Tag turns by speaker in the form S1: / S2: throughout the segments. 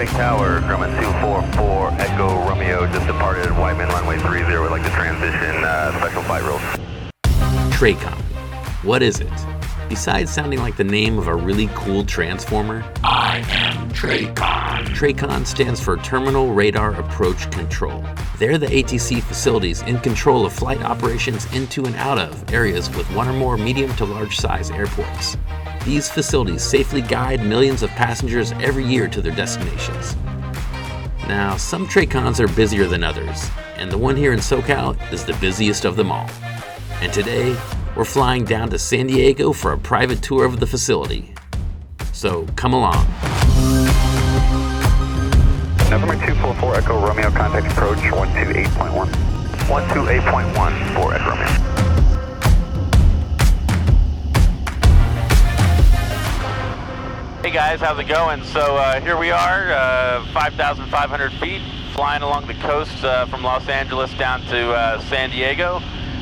S1: Montgomery Tower, Grumman 244, Echo Romeo, just departed Whiteman runway 30. We'd like to transition special flight rules.
S2: TRACON. What is it? Besides sounding like the name of a really cool transformer,
S3: I am TRACON.
S2: TRACON stands for Terminal Radar Approach Control. They're the ATC facilities in control of flight operations into and out of areas with one or more medium to large size airports. These facilities safely guide millions of passengers every year to their destinations. Now, some TRACONs are busier than others, and the one here in SoCal is the busiest of them all. And today, we're flying down to San Diego for a private tour of the facility. So come along.
S1: November 244, Echo Romeo, contact approach 128.1. 128.1 for Echo Romeo.
S4: Hey guys, how's it going? So here we are, 5,500 feet, flying along the coast from Los Angeles down to San Diego.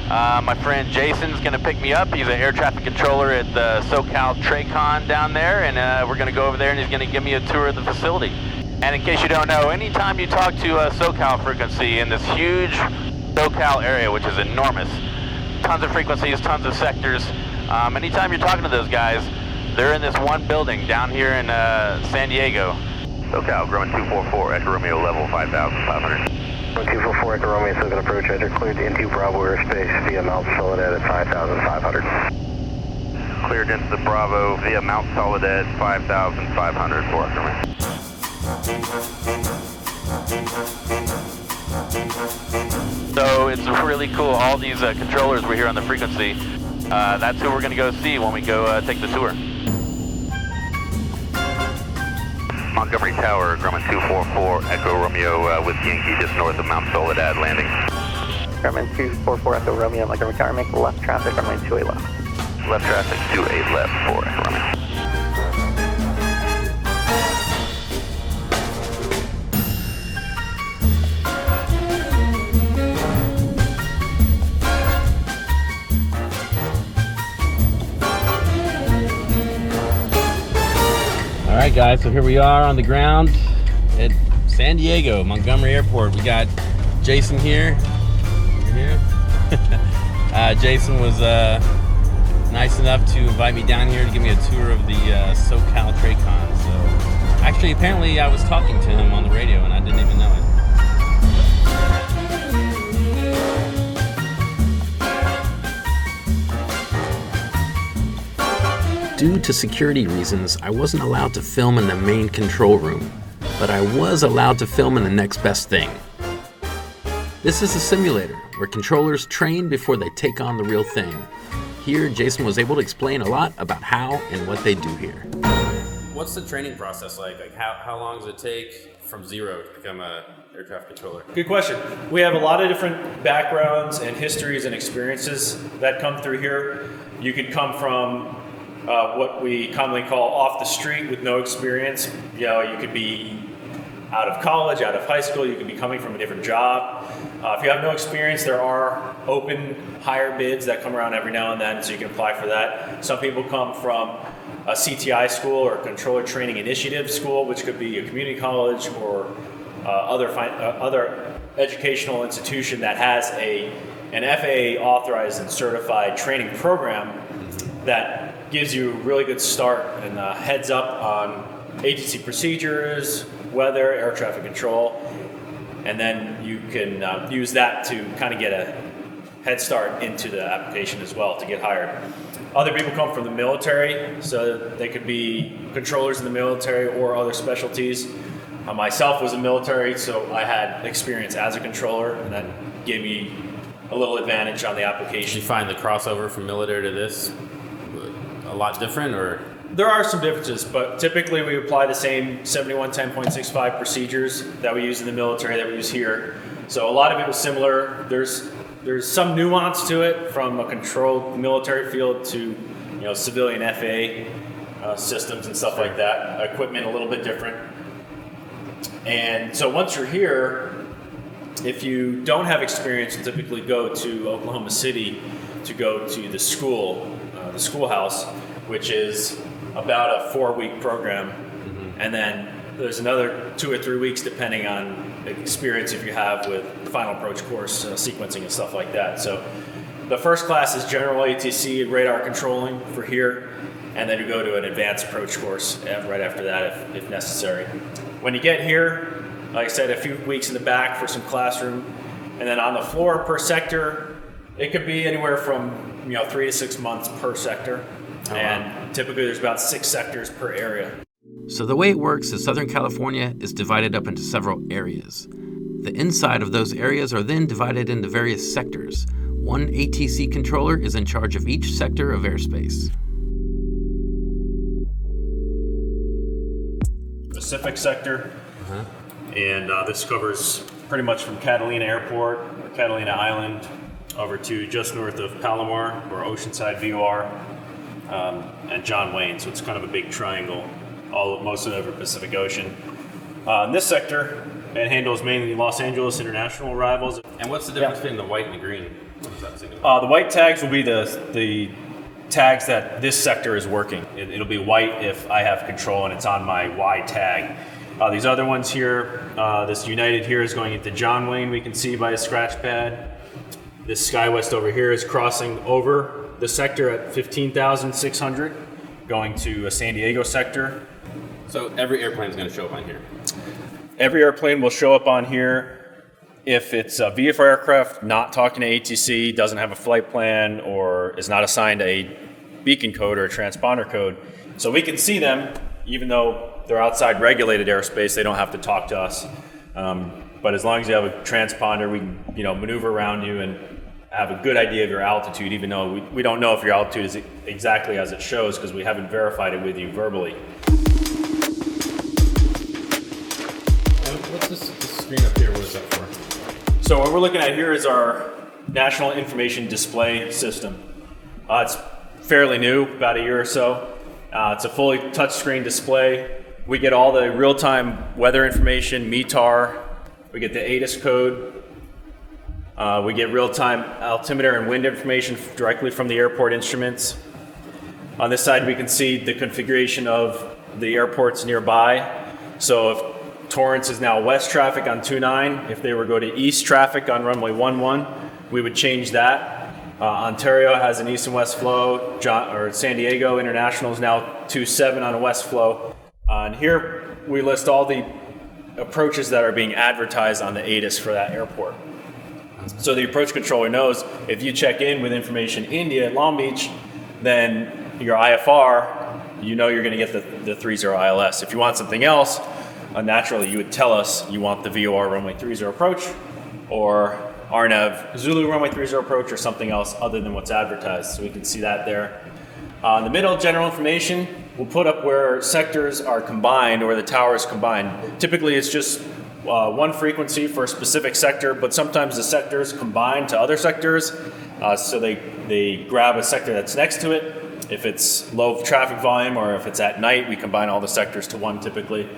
S4: My friend Jason's going to pick me up. He's an air traffic controller at the SoCal TRACON down there, and we're going to go over there and he's going to give me a tour of the facility. And in case you don't know, anytime you talk to SoCal frequency in this huge SoCal area, which is enormous, tons of frequencies, tons of sectors, anytime you're talking to those guys, they're in this one building down here in San Diego.
S1: SoCal, Grumman 244, Echo Romeo, level 5,500. 244 Echo Romeo, SoCal approach, enter cleared into Bravo airspace via Mount Soledad at 5,500. Cleared into the Bravo via Mount Soledad, 5,500 for Echo Romeo.
S4: So it's really cool, all these controllers we're here on the frequency, that's who we're going to go see when we go take the tour.
S1: Montgomery Tower, Grumman 244, Echo Romeo with Yankee just north of Mount Soledad landing.
S5: Grumman 244, Echo Romeo, Montgomery Tower, make left traffic, runway 28 left.
S1: Left traffic, 28 left for Echo Romeo.
S2: Alright guys, so here we are on the ground at San Diego, Montgomery Airport. We got Jason here. Jason was nice enough to invite me down here to give me a tour of the SoCal TRACON. So actually, apparently I was talking to him on the radio and I didn't even know it. Due to security reasons, I wasn't allowed to film in the main control room, but I was allowed to film in the next best thing. This is a simulator where controllers train before they take on the real thing. Here, Jason was able to explain a lot about how and what they do here. What's the training process like? How long does it take from zero to become an air traffic controller?
S6: Good question. We have a lot of different backgrounds and histories and experiences that come through here. You could come from what we commonly call off the street with no experience. You know, you could be out of college, out of high school, you could be coming from a different job. If you have no experience, there are open hire bids that come around every now and then, so you can apply for that. Some people come from a CTI school or a Controller Training Initiative school, which could be a community college or other educational institution that has an FAA authorized and certified training program that gives you a really good start and a heads up on ATC procedures, weather, air traffic control, and then you can use that to kind of get a head start into the application as well to get hired. Other people come from the military, so they could be controllers in the military or other specialties. Myself was a military, so I had experience as a controller, and that gave me a little advantage on the application.
S2: Did you find the crossover from military to this a lot different, or?
S6: There are some differences, but typically we apply the same 7110.65 procedures that we use in the military that we use here. So a lot of it was similar. There's some nuance to it from a controlled military field to civilian FAA systems and stuff like that. Equipment a little bit different. And so once you're here, if you don't have experience, you typically go to Oklahoma City to go to the schoolhouse, which is about a 4-week program. Mm-hmm. And then there's another 2 or 3 weeks depending on the experience if you have with final approach course sequencing and stuff like that. So the first class is general ATC and radar controlling for here, and then you go to an advanced approach course right after that if necessary. When you get here, like I said, a few weeks in the back for some classroom, and then on the floor per sector, it could be anywhere from 3 to 6 months per sector, and typically there's about 6 sectors per area.
S2: So the way it works is Southern California is divided up into several areas. The inside of those areas are then divided into various sectors. One ATC controller is in charge of each sector of airspace.
S6: Pacific sector, and this covers pretty much from Catalina Airport, or Catalina Island, over to just north of Palomar, or Oceanside VOR, and John Wayne. So it's kind of a big triangle, most of it over Pacific Ocean. In this sector, it handles mainly Los Angeles international arrivals.
S2: And what's the difference between the white and the green? What does that signify?
S6: The white tags will be the tags that this sector is working. It'll be white if I have control and it's on my Y tag. These other ones here, this United here is going into John Wayne, we can see by a scratch pad. This SkyWest over here is crossing over the sector at 15,600, going to a San Diego sector.
S2: So every airplane is going to show up on here?
S6: Every airplane will show up on here if it's a VFR aircraft not talking to ATC, doesn't have a flight plan, or is not assigned a beacon code or a transponder code. So we can see them, even though they're outside regulated airspace, they don't have to talk to us. But as long as you have a transponder, we can maneuver around you and have a good idea of your altitude, even though we don't know if your altitude is exactly as it shows because we haven't verified it with you verbally.
S2: What's this screen up here? What is that for?
S6: So what we're looking at here is our National Information Display System. It's fairly new, about a year or so. It's a fully touchscreen display. We get all the real-time weather information, METAR. We get the ATIS code. We get real-time altimeter and wind information directly from the airport instruments. On this side, we can see the configuration of the airports nearby. So if Torrance is now west traffic on 29. If they were to go to east traffic on runway 11, we would change that. Ontario has an east and west flow. San Diego International is now 27 on a west flow. And here we list all the approaches that are being advertised on the ATIS for that airport. So the approach controller knows if you check in with information India at Long Beach, then your IFR, you're going to get the 30 ILS. If you want something else, naturally, you would tell us you want the VOR runway 30 approach, or RNAV Zulu runway 30 approach, or something else other than what's advertised. So we can see that there. In the middle, general information, we'll put up where sectors are combined or the tower is combined. Typically, it's just one frequency for a specific sector, but sometimes the sectors combine to other sectors. So they grab a sector that's next to it. If it's low traffic volume or if it's at night, we combine all the sectors to one typically.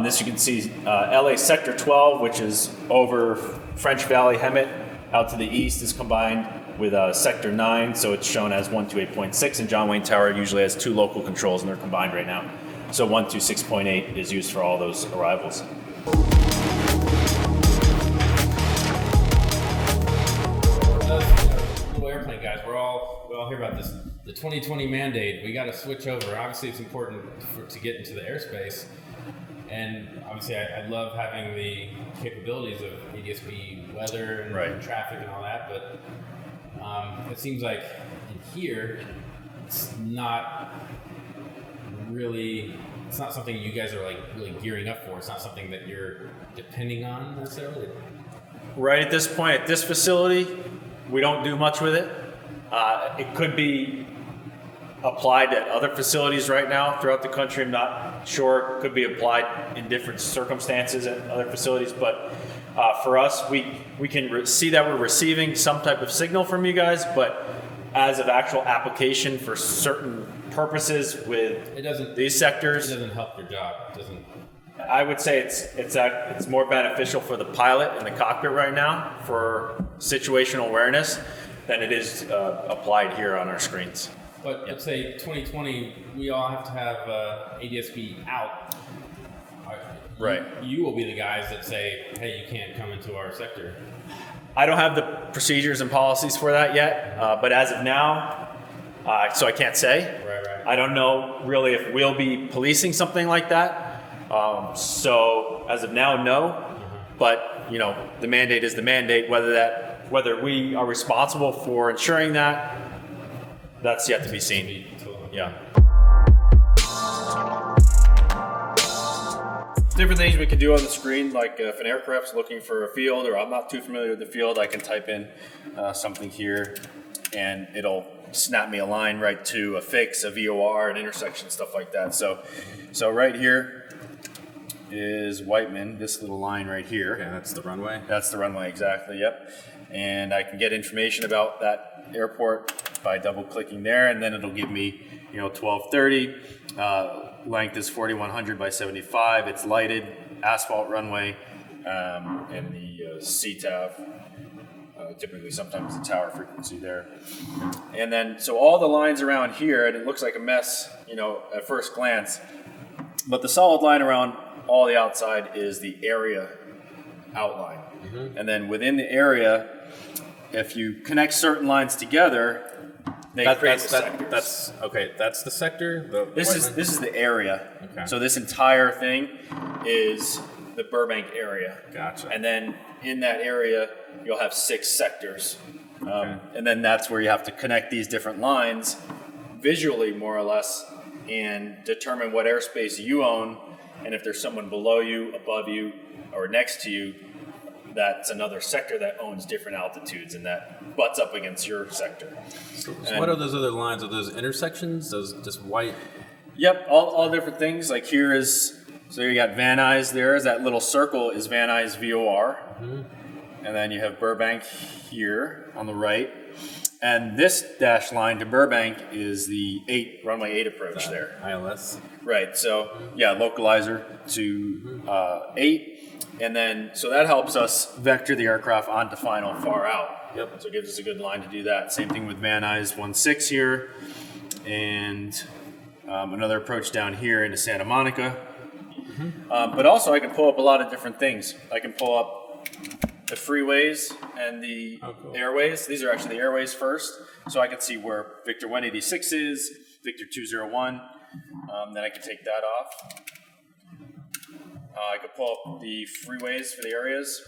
S6: This you can see LA Sector 12, which is over French Valley, Hemet, out to the east is combined with Sector 9, so it's shown as 128.6, and John Wayne Tower usually has 2 local controls and they're combined right now. So 126.8 is used for all those arrivals.
S2: Little airplane guys, we all hear about this. The 2020 mandate, we got to switch over. Obviously, it's important to get into the airspace. And obviously, I love having the capabilities of ADS-B weather and traffic and all that, but it seems like in here, it's not something you guys are really gearing up for. It's not something that you're depending on necessarily.
S6: Right at this point, at this facility, we don't do much with it. It could be applied at other facilities right now throughout the country. I'm not sure. It could be applied in different circumstances at other facilities, but for us, we can see that we're receiving some type of signal from you guys, but as of actual application for certain purposes with these sectors,
S2: it doesn't help your job. It doesn't.
S6: I would say it's more beneficial for the pilot in the cockpit right now for situational awareness than it is applied here on our screens.
S2: But let's say 2020, we all have to have ADS-B out.
S6: Right.
S2: You will be the guys that say, hey, you can't come into our sector.
S6: I don't have the procedures and policies for that yet, but as of now, so I can't say.
S2: Right.
S6: I don't know really if we'll be policing something like that. So as of now, no. But you know, the mandate is the mandate. Whether we are responsible for ensuring that, that's yet to be seen. Yeah. Different things we can do on the screen, like if an aircraft's looking for a field or I'm not too familiar with the field, I can type in something here and it'll snap me a line right to a fix, a VOR, an intersection, stuff like that. So right here is Whiteman, this little line right here.
S2: Okay, that's the runway?
S6: That's the runway, exactly, yep. And I can get information about that airport by double clicking there, and then it'll give me, 1230. Length is 4100 by 75. It's lighted, asphalt runway, and the CTAV. Typically, sometimes the tower frequency there. And then, so all the lines around here, and it looks like a mess, at first glance, but the solid line around all the outside is the area outline. Mm-hmm. And then within the area, if you connect certain lines together, they create the sectors.
S2: That's the sector?
S6: This is the area.
S2: Okay.
S6: So this entire thing is the Burbank area.
S2: Gotcha.
S6: And then in that area, you'll have 6 sectors. And then that's where you have to connect these different lines visually, more or less, and determine what airspace you own. And if there's someone below you, above you, or next to you, that's another sector that owns different altitudes and that butts up against your sector.
S2: So what are those other lines? Are those intersections? Those just white?
S6: Yep, all different things. Like here is, so you got Van Nuys there. That little circle is Van Nuys VOR. Mm-hmm. And then you have Burbank here on the right. And this dashed line to Burbank is the runway 8 approach there.
S2: ILS.
S6: Right, so yeah, localizer to 8. And then, so that helps us vector the aircraft onto final far out.
S2: Yep.
S6: So it gives us a good line to do that. Same thing with Van Nuys 1-6 here. And another approach down here into Santa Monica. Mm-hmm. But also I can pull up a lot of different things. I can pull up the freeways and the airways. These are actually the airways first. So I can see where Victor 186 is, Victor 201. Then I can take that off. I could pull up the freeways for the areas.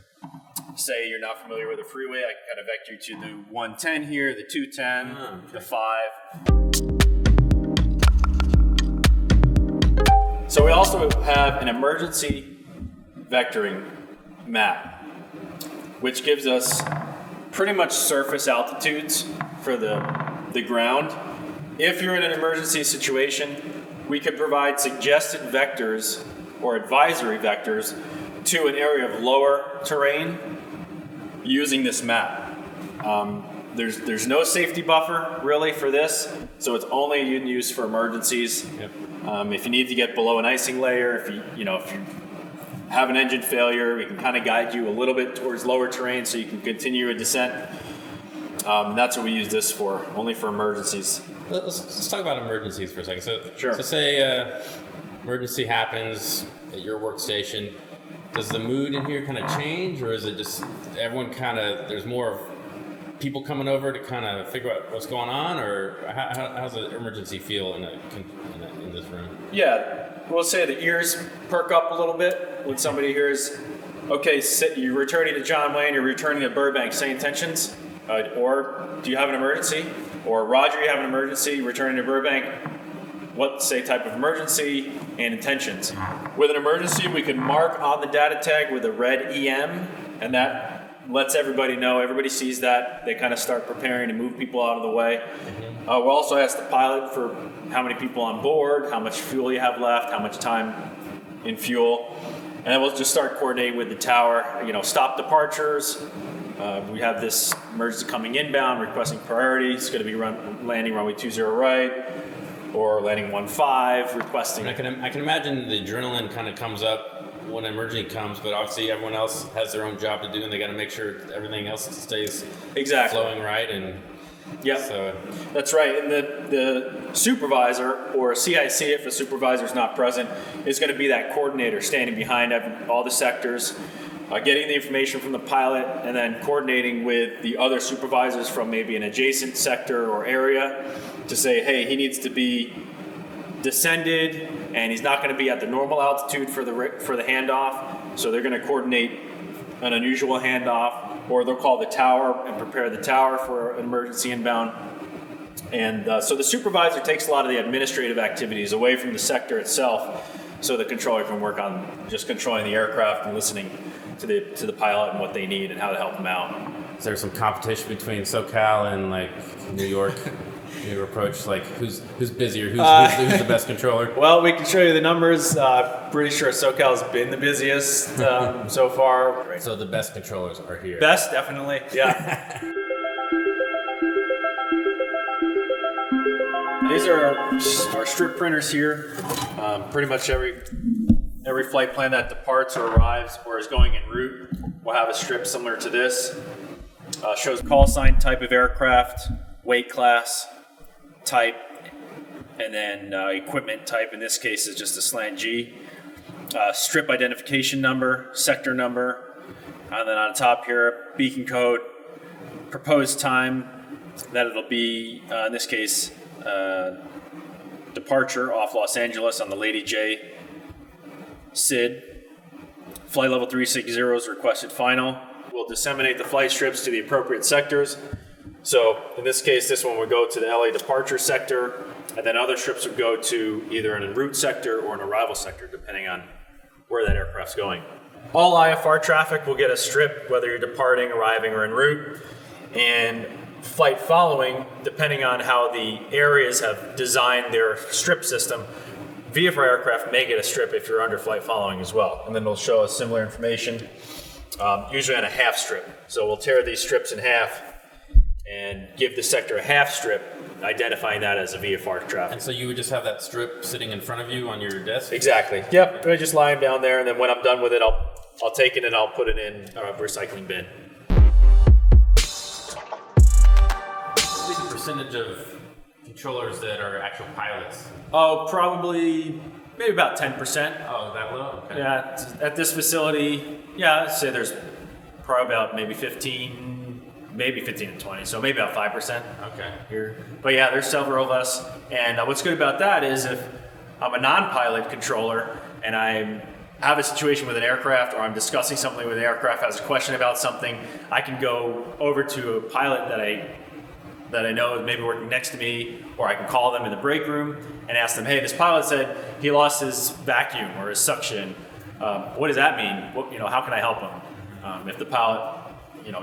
S6: Say you're not familiar with a freeway, I can kind of vector you to the 110 here, the 210, the 5. So we also have an emergency vectoring map, which gives us pretty much surface altitudes for the ground. If you're in an emergency situation, we could provide suggested vectors or advisory vectors to an area of lower terrain using this map. There's no safety buffer really for this, so it's only used for emergencies.
S2: Yep.
S6: If you need to get below an icing layer, if you have an engine failure, we can kind of guide you a little bit towards lower terrain so you can continue a descent. That's what we use this for, only for emergencies.
S2: Let's talk about emergencies for a second.
S6: Sure.
S2: So say emergency happens at your workstation. Does the mood in here kind of change, or is it just everyone kind of, there's more people coming over to kind of figure out what's going on, or how's the emergency feel in this room?
S6: Yeah, we'll say the ears perk up a little bit when somebody hears, okay, you're returning to John Wayne, you're returning to Burbank, same intentions, or do you have an emergency? Or Roger, you have an emergency, returning to Burbank, what, say, type of emergency and intentions. With an emergency, we can mark on the data tag with a red EM, and that lets everybody know, everybody sees that, they kind of start preparing to move people out of the way. We'll also ask the pilot for how many people on board, how much fuel you have left, how much time in fuel, and then we'll just start coordinating with the tower, stop departures. We have this emergency coming inbound, requesting priority. It's going to be landing runway 20 right, or landing 15, requesting.
S2: I can imagine the adrenaline kind of comes up when an emergency comes, but obviously everyone else has their own job to do, and they got to make sure everything else stays flowing right. And
S6: yep,
S2: so
S6: that's right. And the supervisor, or a CIC if the supervisor is not present, is going to be that coordinator standing behind all the sectors, getting the information from the pilot, and then coordinating with the other supervisors from maybe an adjacent sector or area to say, hey, he needs to be descended, and he's not going to be at the normal altitude for the handoff, so they're going to coordinate an unusual handoff, or they'll call the tower and prepare the tower for an emergency inbound. And so the supervisor takes a lot of the administrative activities away from the sector itself, so the controller can work on just controlling the aircraft and listening to the pilot and what they need and how to help them out.
S7: Is there some competition between SoCal and like New York? Your approach, like who's busier, who's the best controller?
S6: Well, we can show you the numbers. Pretty sure SoCal's been the busiest so far.
S7: So the best controllers are here.
S6: Best, definitely, yeah. These are our strip printers here. Pretty much every flight plan that departs or arrives or is going en route will have a strip similar to this. Shows call sign type of aircraft, weight class, type, and then equipment type. In this case is just a slant G. Strip identification number, sector number, and then on top here, beacon code, proposed time that it'll be, in this case, departure off Los Angeles on the Lady J SID. Flight level 360 is requested final. We'll disseminate the flight strips to the appropriate sectors. So in this case, this one would go to the LA departure sector, and then other strips would go to either an en route sector or an arrival sector, depending on where that aircraft's going. All IFR traffic will get a strip, whether you're departing, arriving, or en route. And flight following, depending on how the areas have designed their strip system, VFR aircraft may get a strip if you're under flight following as well. And then it'll show us similar information, usually on a half strip. So we'll tear these strips in half and give the sector a half strip, identifying that as a VFR traffic.
S7: And so you would just have that strip sitting in front of you on your desk?
S6: Exactly. Yep. I just lie them down there, and then when I'm done with it, I'll take it and I'll put it in a recycling bin.
S7: What's the percentage of controllers that are actual pilots?
S6: Oh, probably maybe about 10%.
S7: Oh, that low? Okay.
S6: Yeah. At this facility, yeah, I'd say there's probably about maybe 15 to 20, so maybe about 5%
S7: okay.
S6: here. But yeah, there's several of us, and what's good about that is if I'm a non-pilot controller and I have a situation with an aircraft, or I'm discussing something with an aircraft, has a question about something, I can go over to a pilot that I know is maybe working next to me, or I can call them in the break room and ask them, hey, this pilot said he lost his vacuum or his suction. What does that mean? How can I help him? If the pilot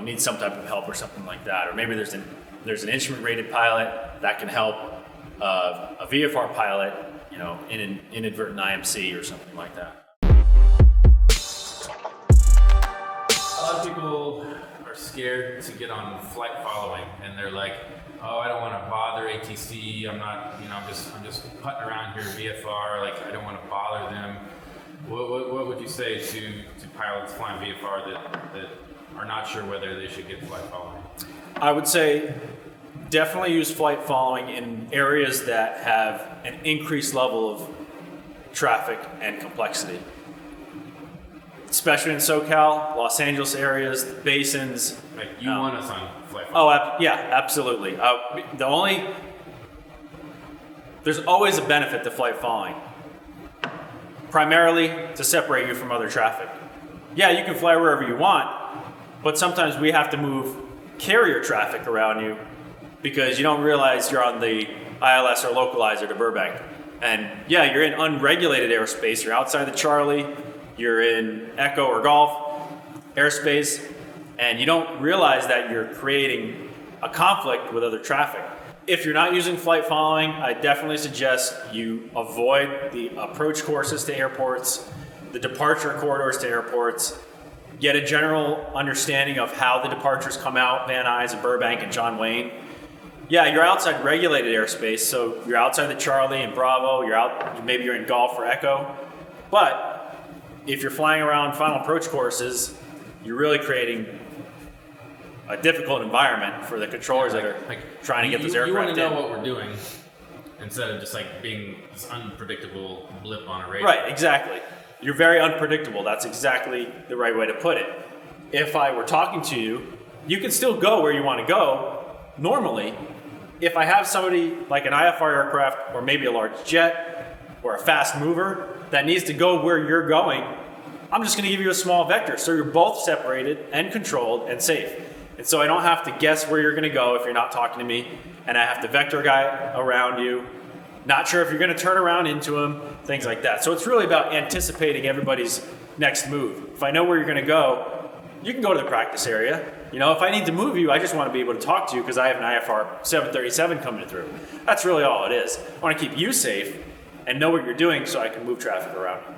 S6: needs some type of help or something like that, or maybe there's an instrument-rated pilot that can help a VFR pilot, in an inadvertent IMC or something like that.
S7: A lot of people are scared to get on flight following, and they're like, "Oh, I don't want to bother ATC. I'm not, I'm just putting around here VFR. Like, I don't want to bother them." What would you say to pilots flying VFR that are not sure whether they should get flight following?
S6: I would say definitely use flight following in areas that have an increased level of traffic and complexity. Especially in SoCal, Los Angeles areas, the basins.
S7: Like you want us on flight following?
S6: Oh, yeah, absolutely. There's always a benefit to flight following. Primarily to separate you from other traffic. Yeah, you can fly wherever you want, but sometimes we have to move carrier traffic around you because you don't realize you're on the ILS or localizer to Burbank. And yeah, you're in unregulated airspace. You're outside the Charlie, you're in Echo or Golf airspace, and you don't realize that you're creating a conflict with other traffic. If you're not using flight following, I definitely suggest you avoid the approach courses to airports, the departure corridors to airports, get a general understanding of how the departures come out, Van Nuys and Burbank and John Wayne. Yeah, you're outside regulated airspace, so you're outside the Charlie and Bravo, maybe you're in Golf or Echo, but if you're flying around final approach courses, you're really creating a difficult environment for the controllers that are trying to get those aircraft in.
S7: You want to know what we're doing. instead of just like being this unpredictable blip on a radar.
S6: Right, exactly. You're very unpredictable. That's exactly the right way to put it. If I were talking to you, you can still go where you want to go normally. If I have somebody like an IFR aircraft or maybe a large jet or a fast mover that needs to go where you're going, I'm just going to give you a small vector so you're both separated and controlled and safe. And so I don't have to guess where you're going to go if you're not talking to me, and I have to vector a guy around you. Not sure if you're going to turn around into him, things like that. So it's really about anticipating everybody's next move. If I know where you're going to go, you can go to the practice area. You know, if I need to move you, I just want to be able to talk to you because I have an IFR 737 coming through. That's really all it is. I want to keep you safe and know what you're doing so I can move traffic around you.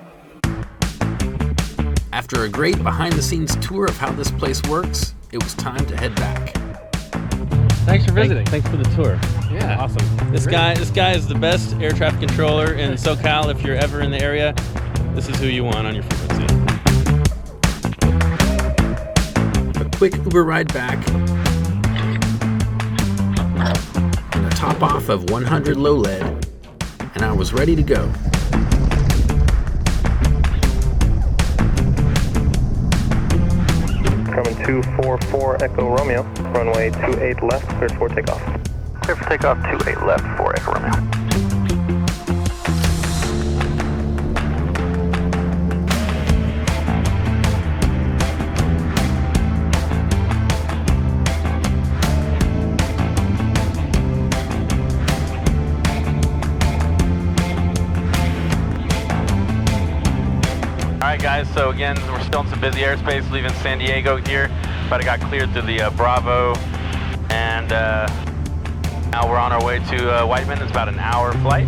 S2: After a great behind-the-scenes tour of how this place works, it was time to head back.
S8: Thanks for visiting.
S9: Thanks for the tour.
S8: Yeah.
S9: Awesome. This guy is the best air traffic controller in SoCal. If you're ever in the area, this is who you want on your frequency.
S2: A quick Uber ride back, and a top off of 100 low lead, and I was ready to go.
S5: Coming 244 Echo Romeo, runway 28 left, clear for takeoff.
S1: Clear for takeoff, 28 left for Echo Romeo.
S4: Alright guys, so again, we're still in some busy airspace, leaving San Diego here, but I got cleared through the Bravo, and now we're on our way to Whiteman. It's about an hour flight.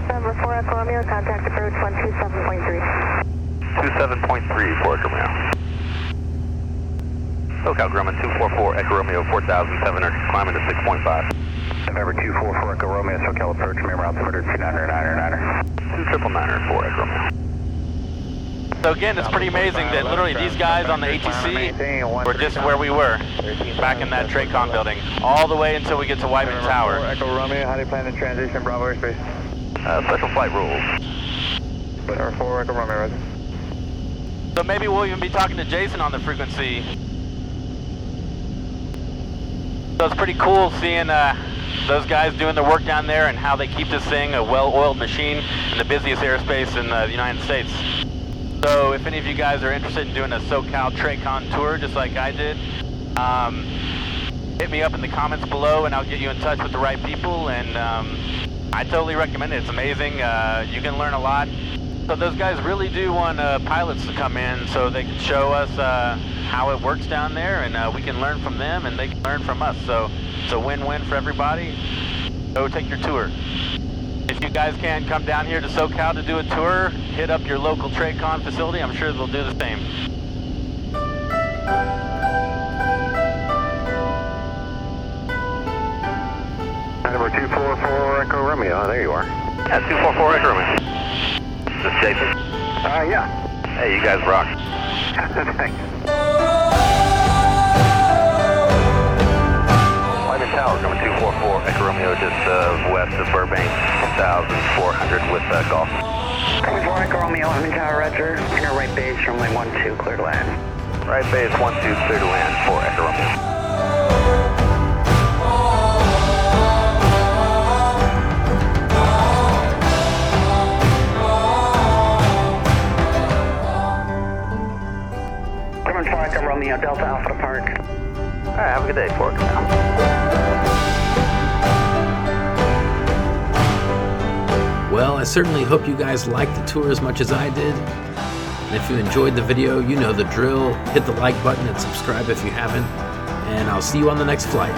S10: Number 4 Echo Romeo, contact approach 127.3.
S1: 27.3 for Echo Romeo. SoCal Grumman 244 Echo Romeo 4,700, climbing to 6.5. November 244 Echo Romeo, SoCal approach, remember altimeter 299er. 299er for Echo Romeo.
S4: So again, it's pretty amazing that literally these guys on the ATC were just where we were, back in that TRACON building, all the way until we get to Whiteman Tower.
S5: Echo Romeo, how do you plan to transition Bravo airspace?
S1: Special flight rules.
S5: Number 4 Echo Romeo, ready.
S4: So maybe we'll even be talking to Jason on the frequency. So it's pretty cool seeing those guys doing their work down there and how they keep this thing a well-oiled machine in the busiest airspace in the United States. So if any of you guys are interested in doing a SoCal TRACON tour just like I did, hit me up in the comments below and I'll get you in touch with the right people, and I totally recommend it. It's amazing. You can learn a lot. So those guys really do want pilots to come in so they can show us how it works down there, and we can learn from them and they can learn from us. So it's a win-win for everybody. Go take your tour. If you guys can come down here to SoCal to do a tour, hit up your local TRACON facility. I'm sure they'll do the same.
S1: Number 244 Echo Romeo, there you are. Yeah, 244 Echo Romeo. Is this Jason? Yeah. Hey, you guys rock. Thanks. Whiteman Tower, coming 244 Echo Romeo, just west of Burbank, 1,400 with Golf.
S10: Coming 4 Echo Romeo, Whiteman Tower, roger. Inner right base, runway 12, clear to land.
S1: Right base 12, clear to land for Echo Romeo.
S10: Echo Romeo, Delta Alpha to Park.
S1: All right, have a good day, Fort.
S2: Well, I certainly hope you guys liked the tour as much as I did. And if you enjoyed the video, you know the drill. Hit the like button and subscribe if you haven't. And I'll see you on the next flight.